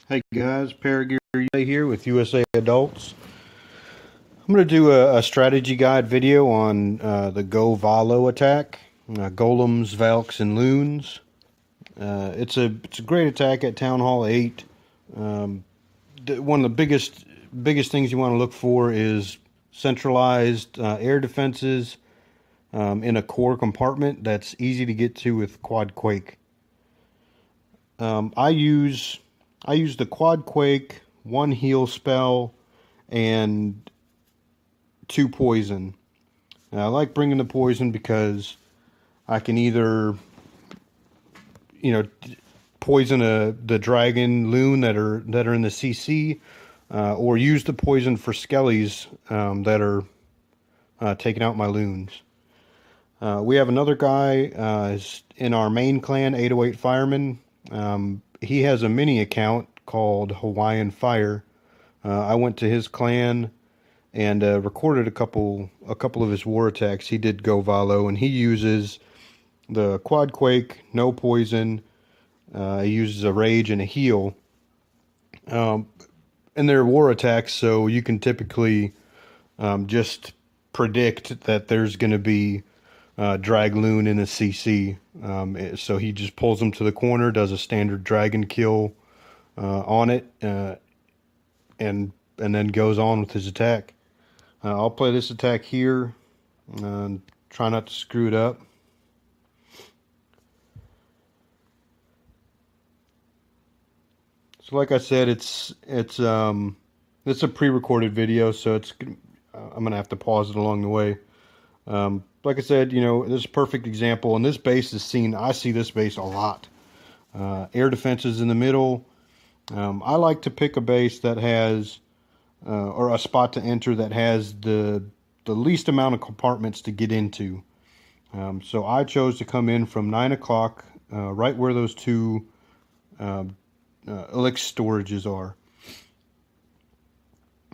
Hey guys, Paragearusa here with USA Adults. I'm going to do a strategy guide video on the Govalo attack, golems, valks, and loons. It's a great attack at Town Hall 8. One of the biggest things you want to look for is centralized air defenses in a core compartment that's easy to get to with Quad Quake. I use the Quad Quake, one heal spell, and two poison. And I like bringing the poison because I can either, poison the dragon loon that are in the CC, or use the poison for skellies that are taking out my loons. We have another guy is in our main clan, 808 Fireman. He has a mini account called Hawaiian Fire. I went to his clan and recorded a couple of his war attacks. He did Govalo, and he uses the Quad Quake, no poison. He uses a rage and a heal. And they're war attacks, so you can typically just predict that there's going to be drag loon in a CC. So he just pulls them to the corner, does a standard dragon kill on it, and then goes on with his attack. I'll play this attack here and try not to screw it up. So like I said, it's a pre-recorded video, so I'm gonna have to pause it along the way. Like I said, this is a perfect example, and this base is seen. I see this base a lot. Air defenses in the middle. I like to pick a base that has, or a spot to enter that has the least amount of compartments to get into. So I chose to come in from 9 o'clock, right where those two elixir storages are.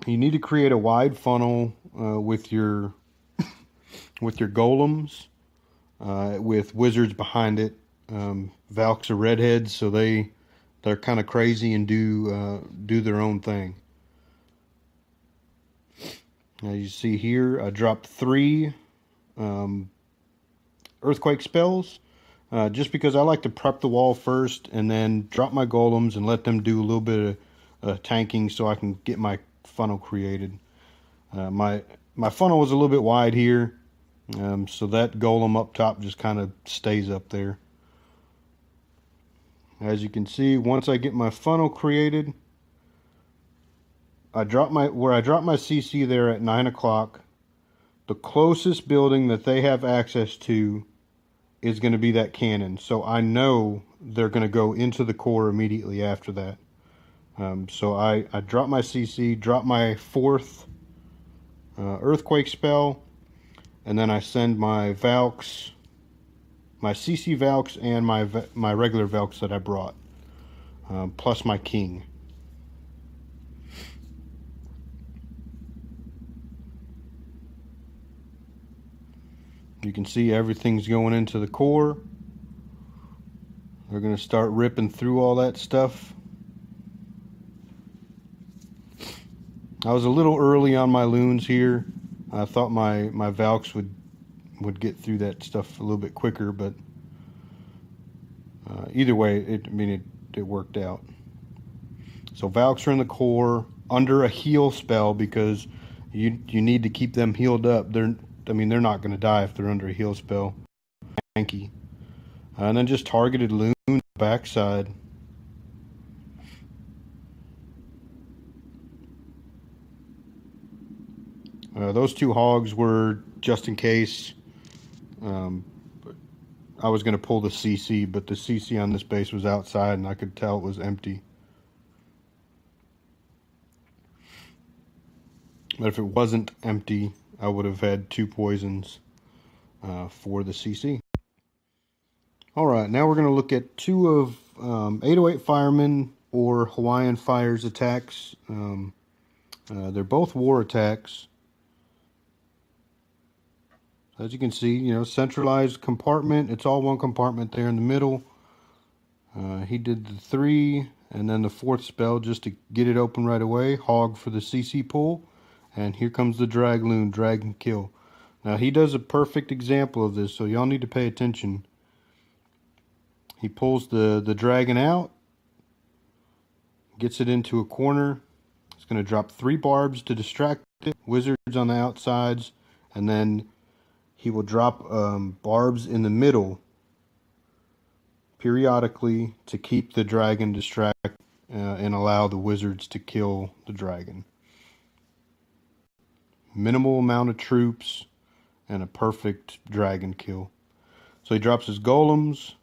You need to create a wide funnel with your golems, with wizards behind it. Valks are redheads, so they're kind of crazy and do their own thing. Now you see here, I dropped 3 earthquake spells, just because I like to prep the wall first and then drop my golems and let them do a little bit of tanking so I can get my funnel created. My funnel was a little bit wide here, so that golem up top just kind of stays up there. As you can see, once I get my funnel created, I drop my CC there at 9 o'clock. The closest building that they have access to is going to be that cannon. So I know they're going to go into the core immediately after that. So I drop my CC, drop my 4th earthquake spell, and then I send my Valks, my CC Valks, and my regular Valks that I brought, plus my King. You can see everything's going into the core. They're going to start ripping through all that stuff. I was a little early on my loons here. I thought my Valks would get through that stuff a little bit quicker, but either way, it worked out. So Valks are in the core under a heal spell because you need to keep them healed up. They're not going to die if they're under a heal spell. Tanky. And then just targeted loon backside. Those 2 hogs were just in case. I was going to pull the CC, but the CC on this base was outside and I could tell it was empty. But if it wasn't empty, I would have had 2 poisons for the CC. Alright, now we're going to look at 2 of 808 Fireman or Hawaiian Fire's attacks. They're both war attacks. As you can see, centralized compartment. It's all one compartment there in the middle. He did the 3, And then the fourth spell, just to get it open right away, hog for the CC pull. And here comes the Dragloon, drag and kill. Now he does a perfect example of this, so y'all need to pay attention. He pulls the dragon out, gets it into a corner. He's going to drop 3 barbs to distract it, wizards on the outsides, and then he will drop barbs in the middle periodically to keep the dragon distracted and allow the wizards to kill the dragon. Minimal amount of troops and a perfect dragon kill. So he drops his golems.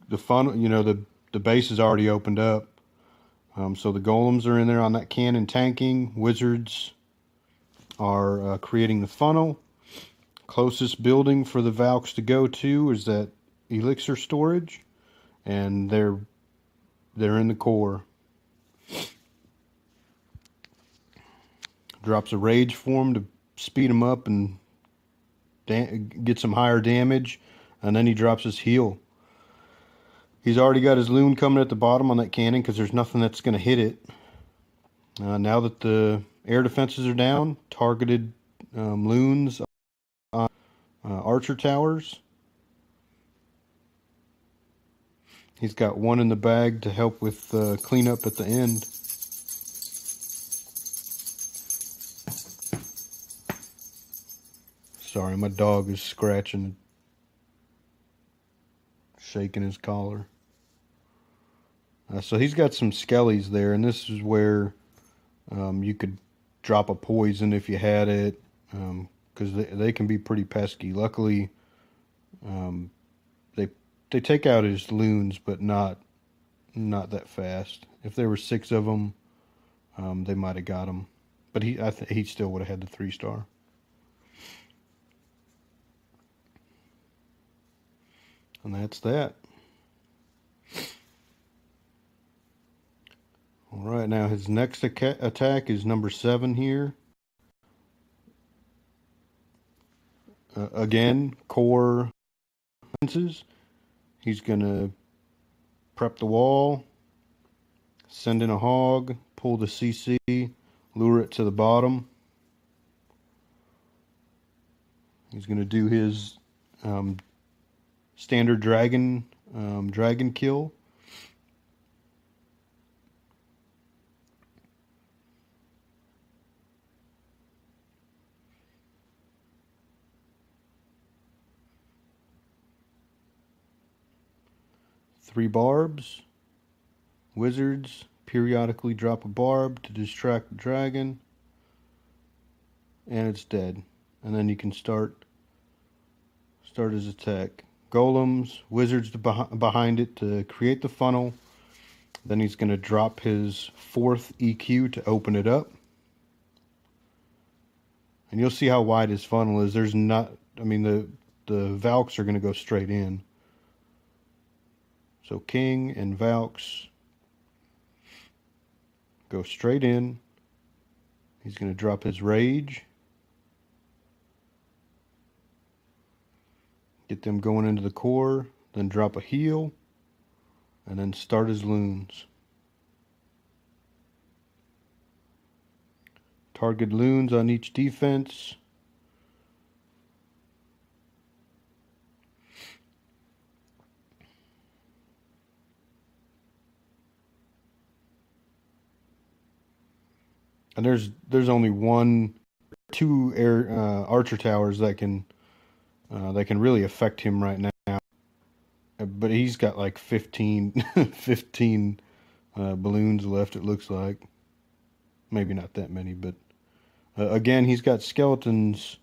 The funnel, you know, the base is already opened up. So the golems are in there on that cannon tanking. Wizards are creating the funnel. Closest building for the Valks to go to is that elixir storage, and they're in the core. Drops a rage form to speed him up and get some higher damage, and then he drops his heal. He's already got his loon coming at the bottom on that cannon because there's nothing that's going to hit it. Now that the air defenses are down, targeted loons on archer towers. He's got one in the bag to help with cleanup at the end. Sorry, my dog is scratching, shaking his collar. So he's got some skellies there, and this is where you could drop a poison if you had it, because they can be pretty pesky. Luckily, they take out his loons, but not that fast. If there were 6 of them, they might have got him, but he still would have had the 3-star. And that's that. All right, now his next attack is number 7 here. Again, core fences. He's going to prep the wall, send in a hog, pull the CC, lure it to the bottom. He's going to do his standard dragon kill. Three barbs. Wizards periodically drop a barb to distract the dragon. And it's dead. And then you can start his attack. Golems, wizards behind it to create the funnel. Then he's going to drop his 4th EQ to open it up. And you'll see how wide his funnel is. There's not, I mean, the Valks are going to go straight in. So King and Valks go straight in. He's going to drop his rage. Get them going into the core. Then drop a heal. And then start his loons. Target loons on each defense. And there's only 2 air archer towers that can really affect him right now. But he's got like 15 balloons left, it looks like. Maybe not that many, but again, he's got skeletons.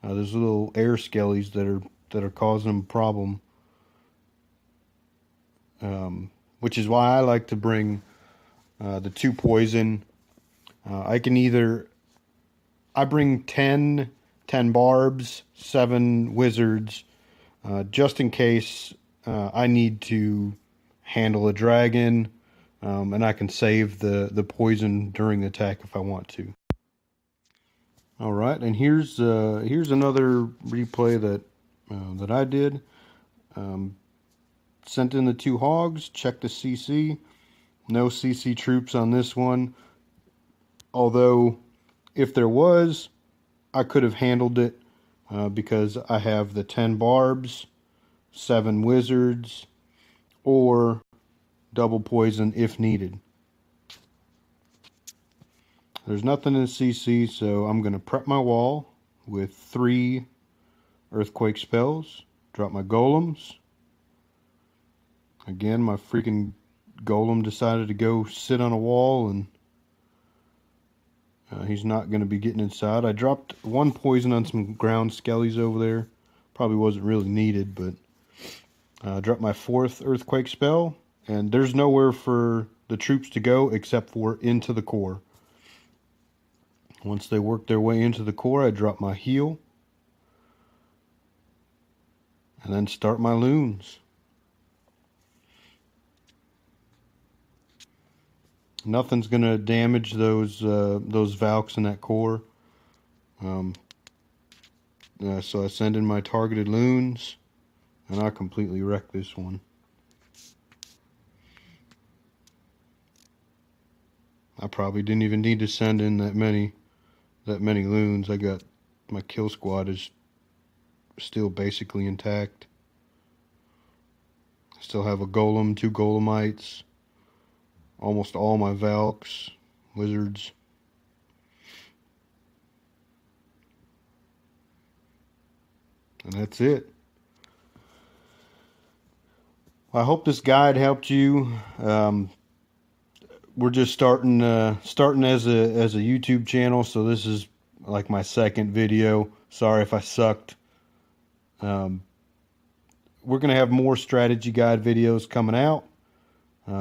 There's little air skellies that are causing him a problem. Which is why I like to bring the 2 poison. I bring 10 barbs, 7 wizards, just in case I need to handle a dragon, and I can save the poison during the attack if I want to. All right, and here's another replay that I did. Sent in the 2 hogs, checked the CC, No CC troops on this one. Although, if there was, I could have handled it because I have the 10 barbs, 7 wizards, or double poison if needed. There's nothing in CC, so I'm going to prep my wall with 3 earthquake spells. Drop my golems. Again, my freaking golem decided to go sit on a wall, and he's not going to be getting inside. I dropped 1 poison on some ground skellies over there. Probably wasn't really needed, but I dropped my 4th earthquake spell, and there's nowhere for the troops to go except for into the core. Once they work their way into the core, I drop my heal, and then start my loons. Nothing's gonna damage those Valks in that core. So I send in my targeted loons, and I completely wreck this one. I probably didn't even need to send in that many loons. I got my kill squad is still basically intact. I still have a golem, 2 golemites, almost all my Valks, wizards. And that's it. I hope this guide helped you. We're just starting as a YouTube channel, so this is like my 2nd video. Sorry if I sucked. We're gonna have more strategy guide videos coming out.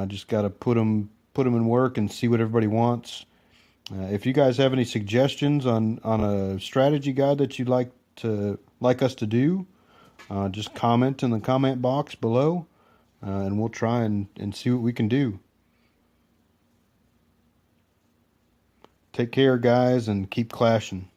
Just gotta put them in work and see what everybody wants. If you guys have any suggestions on a strategy guide that you'd like us to do, just comment in the comment box below, and we'll try and see what we can do. Take care, guys, and keep clashing.